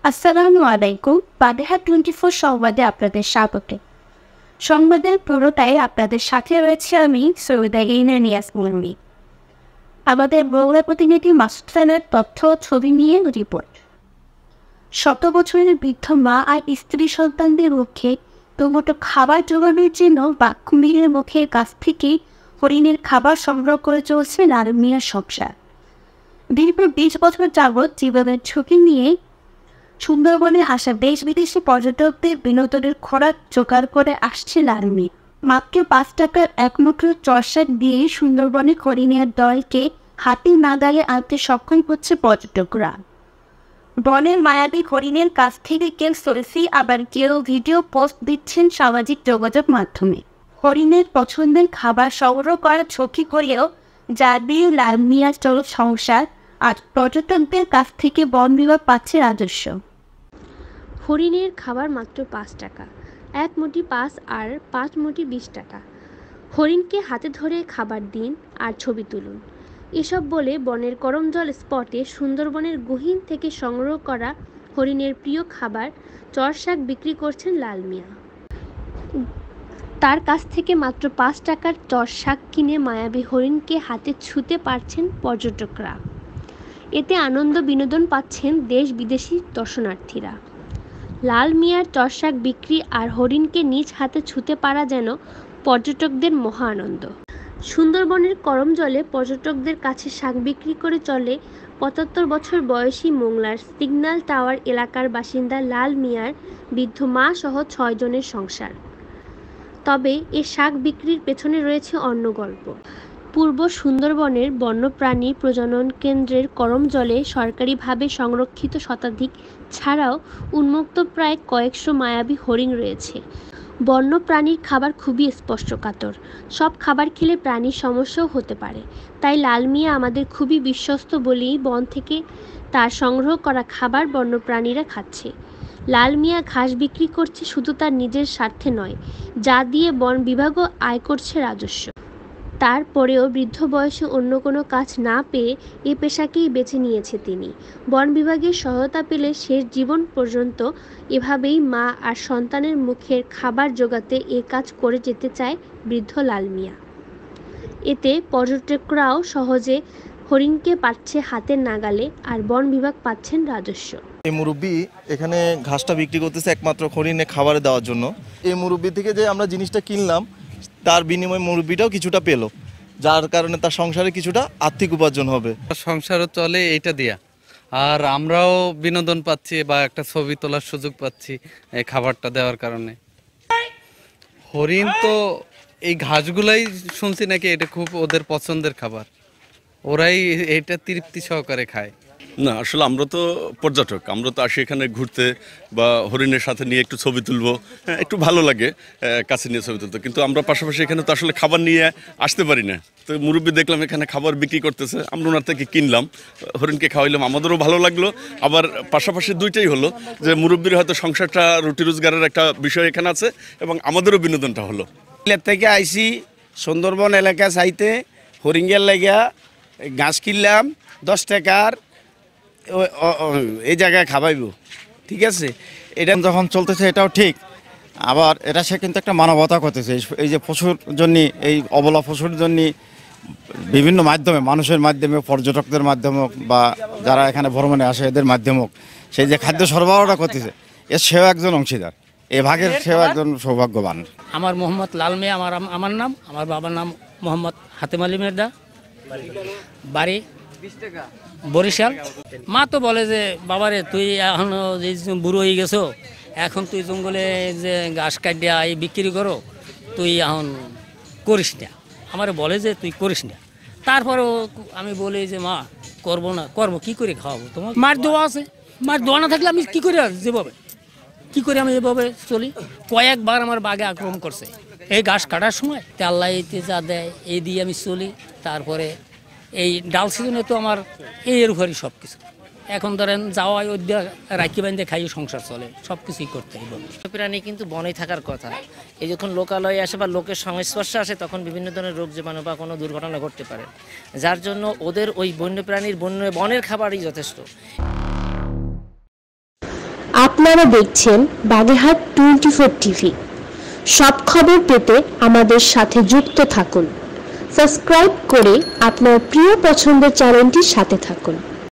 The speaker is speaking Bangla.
আসসালামু আলাইকুম। বাদেহা 24 সংবাদে আপনাদের স্বাগত। সংবাদের পুরোটাই আপনাদের সাথে রয়েছে আমি সৈয়দা ইনান ইয়াসমিন। আমাদের বাংলা প্রতিনিধি মাসুদ খানের তথ্য ও ছবি নিয়ে রিপোর্ট। শত বছরের বৃদ্ধ মা আর স্ত্রী সন্তানদের মুখে টমেটো খাবার জোগানোর জন্য বাঘকুমিরের মুখের কাছ থেকে হরিণের খাবার সংগ্রহ করে চলছে লালু মিয়ার সংসার। দীর্ঘ 20 বছর যাবৎ জীবনের ঝুঁকি নিয়ে সুন্দরবনে আসা দেশ বিদেশি পর্যটকদের বিনোদনের খোরাক জোগাড় করে আসছে লালু মিয়া। মাত্র 5 টাকার এক মুঠো চর্ষা দিয়ে সুন্দরবনে হরিণের দলকে হাতির নাগালে আনতে সক্ষম হচ্ছে পর্যটকরা। বনের মায়াবী হরিণের কাছ থেকে কেউ সেলফি, আবার কেউ ভিডিও পোস্ট দিচ্ছেন সামাজিক যোগাযোগ মাধ্যমে। হরিণের পছন্দের খাবার সংগ্রহ করার ঝুঁকি হলেও যা দিয়ে লালু মিয়ার চলে সংসার, আর পর্যটকদের কাছ থেকে বন বিভাগ পাচ্ছে রাজস্ব। হরিণের খাবার মাত্র 5 টাকা, 1 মুঠি 5 আর 5 মুঠি 20 টাকা। হরিণকে হাতে ধরে খাবার দিন আর ছবি তুলুন, এসব বলে বনের করমজল স্পটে সুন্দরবনের গহীন থেকে সংগ্রহ করা হরিণের প্রিয় খাবার চরশাক বিক্রি করছেন লালু মিয়া। তার কাছ থেকে মাত্র 5 টাকার চরশাক কিনে মায়াবী হরিণকে হাতে ছুঁতে পারছেন পর্যটকরা। এতে আনন্দ বিনোদন পাচ্ছেন দেশ বিদেশি দর্শনার্থীরা। লালু মিয়ার চরশাক বিক্রি আর হরিণকে নিজ হাতে ছুঁতে পারা যেন পর্যটকদের মহা আনন্দ। সুন্দরবনের করমজলে পর্যটকদের কাছে শাক বিক্রি করে চলে 75 বছর বয়সী মোংলার সিগন্যাল টাওয়ার এলাকার বাসিন্দা লালু মিয়ার বৃদ্ধ মা সহ 6 জনের সংসার। তবে এ শাক বিক্রির পেছনে রয়েছে অন্য গল্প। পূর্ব সুন্দরবনের বন্যপ্রাণী প্রজনন কেন্দ্রের করমজলে সরকারিভাবে সংরক্ষিত শতাধিক ছাড়াও উন্মুক্ত প্রায় কয়েকশো মায়াবী হরিণ রয়েছে। বন্যপ্রাণীর খাবার খুবই স্পর্শকাতর, সব খাবার খেলে প্রাণীর সমস্যাও হতে পারে। তাই লালু মিয়া আমাদের খুবই বিশ্বস্ত বলেই বন থেকে তার সংগ্রহ করা খাবার বন্যপ্রাণীরা খাচ্ছে। লালু মিয়া ঘাস বিক্রি করছে শুধু তার নিজের স্বার্থে নয়, যা দিয়ে বন বিভাগও আয় করছে রাজস্ব। তারপরেও বৃদ্ধ বয়সে অন্য কোনো কাজ না পেয়ে এ পেশাকেই বেছে নিয়েছে তিনি। বন বিভাগের সহায়তা পেলে শেষ জীবন পর্যন্ত এভাবেই মা আর সন্তানের মুখের খাবার জোগাতে এ কাজ করে যেতে চায় বৃদ্ধ লালু মিয়া। এতে পর্যটকরাও সহজে হরিণকে পাচ্ছে হাতের নাগালে, আর বন বিভাগ পাচ্ছেন রাজস্ব। এই মুরব্বি এখানে ঘাসটা বিক্রি করতেছে একমাত্র হরিণে খাবারে দেওয়ার জন্য। এই মুরব্বি থেকে যে আমরা জিনিসটা কিনলাম, তার বিনিময়ে মুরব্বিটাও কিছুটা পেলো, যার কারণে তার সংসারে কিছুটা আর্থিক উপার্জন হবে। সংসারও চলে এইটা দিয়া, আর আমরাও বিনোদন পাচ্ছি বা একটা ছবি তোলার সুযোগ পাচ্ছি এই খাবারটা দেওয়ার কারণে। হরিণ তো এই ঘাসগুলাই শুনছি নাকি এটা খুব ওদের পছন্দের খাবার, ওরাই এটা তৃপ্তি সহকারে খায়। না, আসলে আমরা তো পর্যটক, আমরা তো আসি এখানে ঘুরতে বা হরিণের সাথে নিয়ে একটু ছবি তুলবো, একটু ভালো লাগে কাছে নিয়ে ছবি তুলতে, কিন্তু আমরা পাশাপাশি এখানে তো আসলে খাবার নিয়ে আসতে পারি না। তো মুরব্বি দেখলাম এখানে খাবার বিক্রি করতেছে, আমরা ওনার থেকে কিনলাম, হরিণকে খাওয়াইলাম, আমাদেরও ভালো লাগলো। আবার পাশাপাশি দুইটাই হলো যে মুরব্বির হয়তো সংসারটা রুটি রোজগারের একটা বিষয় এখানে আছে এবং আমাদেরও বিনোদনটা হলো। থেকে আইসি সুন্দরবন এলাকা চাইতে হরিণের লাগিয়া ঘাস কিনলাম 10 টাকার, এই জায়গায় খাওয়াইব, ঠিক আছে। এটা যখন চলতেছে এটাও ঠিক, আবার এটা সে কিন্তু একটা মানবতা করতেছে। এই যে পশুর জন্য, এই অবলা পশুর জন্য বিভিন্ন মাধ্যমে, মানুষের মাধ্যমে, পর্যটকদের মাধ্যমে বা যারা এখানে ভ্রমণে আসে এদের মাধ্যমে সেই যে খাদ্য সরবরাহটা করতেছে, এর সেও একজন অংশীদার, এই ভাগের সেও একজন সৌভাগ্যবান। আমার মোহাম্মদ লাল মিয়া আমার নাম, আমার বাবার নাম মোহাম্মদ হাতেম আলী মির্জা, বাড়ি বরিশাল। মা তো বলে যে বাবারে তুই এখন বুড়ো হয়ে গেছো, এখন তুই জঙ্গলে যে ঘাস কাটিয়া এই বিক্রি করো, তুই এখন করিস না। আমারে বলে যে তুই করিস না। তারপরেও আমি বলি যে মা করবো না, করবো কী করে খাওয়াবো, তোমার মার দোয়া আছে, মার দোয়া না থাকলে আমি কী করে যেভাবে কী করে আমি এভাবে চলি। কয়েকবার আমার বাঘে আক্রমণ করছে এই ঘাস কাটার সময়, আল্লাহ এতে যা দেয় এই দিয়ে আমি চলি। তারপরে এই ডাল সিজনে তো আমার এর উপরই সব কিছু। এখন ধরেন যাওয়াই রাখি বান্ধে খাইয়ে সংসার চলে, সব কিছুই করতে হবে। প্রাণী কিন্তু বনেই থাকার কথা। এই যখন লোকালয়ে আসে বা লোকের সংস্পর্শে আসে, তখন বিভিন্ন ধরনের রোগ জীবাণু বা কোনো দুর্ঘটনা ঘটতে পারে, যার জন্য ওদের ওই বন্যপ্রাণীর বনের খাবারই যথেষ্ট। আপনারা দেখছেন বাগেরহাট 24 টিভি। সব খবর পেতে আমাদের সাথে যুক্ত থাকুন। সাবস্ক্রাইব করে আপনার প্রিয় পছন্দের চ্যানেলটির সাথে থাকুন।